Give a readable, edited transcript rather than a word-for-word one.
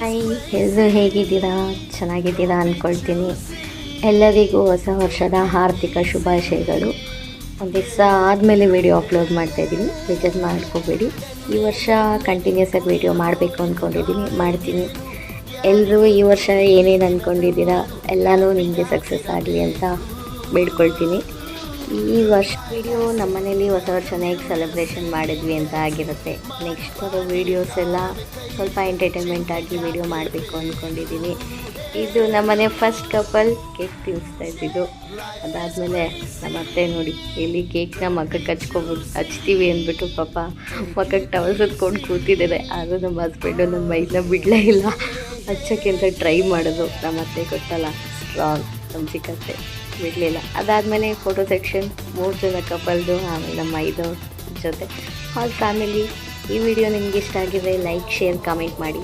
Hi, ಎಲ್ಲರೂ ಹೇಗಿದ್ದೀರಾ? ಚೆನ್ನಾಗಿದ್ದೀರಾ ಅಂದ್ಕೊಳ್ತೀನಿ. ಎಲ್ಲರಿಗೂ ಹೊಸ ವರ್ಷದ ಆರ್ಥಿಕ ಶುಭಾಶಯಗಳು. ಒಂದು ದಿವಸ ಆದಮೇಲೆ ವೀಡಿಯೋ ಅಪ್ಲೋಡ್ ಮಾಡ್ತಾಯಿದ್ದೀನಿ, ಬೇಜಾರು ಮಾಡ್ಕೋಬೇಡಿ. ಈ ವರ್ಷ ಕಂಟಿನ್ಯೂಸ್ ಆಗಿ ವೀಡಿಯೋ ಮಾಡಬೇಕು ಅಂದ್ಕೊಂಡಿದ್ದೀನಿ, ಮಾಡ್ತೀನಿ. ಎಲ್ಲರೂ ಈ ವರ್ಷ ಏನೇನು ಅಂದ್ಕೊಂಡಿದ್ದೀರಾ ಎಲ್ಲನೂ ನಿಮಗೆ ಸಕ್ಸಸ್ ಆಗಲಿ ಅಂತ ಬೇಡ್ಕೊಳ್ತೀನಿ. ಈ ವರ್ಷ ವೀಡಿಯೋ ನಮ್ಮ ಮನೇಲಿ ಹೊಸ ವರ್ಷನ ಹೇಗೆ ಸೆಲೆಬ್ರೇಷನ್ ಮಾಡಿದ್ವಿ ಅಂತ ಆಗಿರುತ್ತೆ. ನೆಕ್ಸ್ಟ್ ಬರೋ ವೀಡಿಯೋಸ್ ಎಲ್ಲ ಸ್ವಲ್ಪ ಎಂಟರ್ಟೈನ್ಮೆಂಟ್ ಆಗಿ ವೀಡಿಯೋ ಮಾಡಬೇಕು ಅಂದ್ಕೊಂಡಿದ್ದೀನಿ. ಇದು ನಮ್ಮನೆ ಫಸ್ಟ್ ಕಪಲ್ ಕೇಕ್ ತಿನ್ನಿಸ್ತಾ ಇದ್ದಿದ್ದು. ಅದಾದಮೇಲೆ ನಮ್ಮ ಅತ್ತೆ ನೋಡಿ ಇಲ್ಲಿ ಕೇಕ್ನ ಮಕ್ಕಕ್ಕೆ ಹಚ್ತೀವಿ ಅಂದ್ಬಿಟ್ಟು ಪಾಪ ಮಕ್ಕಕ್ಕೆ ಟವಲ್ ಸುತ್ಕೊಂಡು ಕೂತಿದ್ದಾರೆ. ಆದರೂ ನಮ್ಮ ಹಸ್ಬೆಂಡು ನನ್ನ ಮೈನ ಬಿಡಲೇ ಇಲ್ಲ, ಹಚ್ಚೋಕ್ಕೆ ಅಂತ ಟ್ರೈ ಮಾಡೋದು. ನಮ್ಮ ಅತ್ತೆ ಗೊತ್ತಲ್ಲ, ಸ್ಟ್ರಾಂಗ್ ಚಿಕ್ಕತ್ತೆ, ಬಿಡಲಿಲ್ಲ. ಅದಾದಮೇಲೆ ಫೋಟೋ ಸೆಕ್ಷನ್ 3 ಜನ ಕಪಲ್ದು, ಆಮೇಲೆ ನಮ್ಮ 5 ಜೊತೆ ಆಲ್ ಫ್ಯಾಮಿಲಿ. ಈ ವಿಡಿಯೋ ನಿಮ್ಗೆ ಇಷ್ಟ ಆಗಿದೆ ಲೈಕ್, ಶೇರ್, ಕಮೆಂಟ್ ಮಾಡಿ.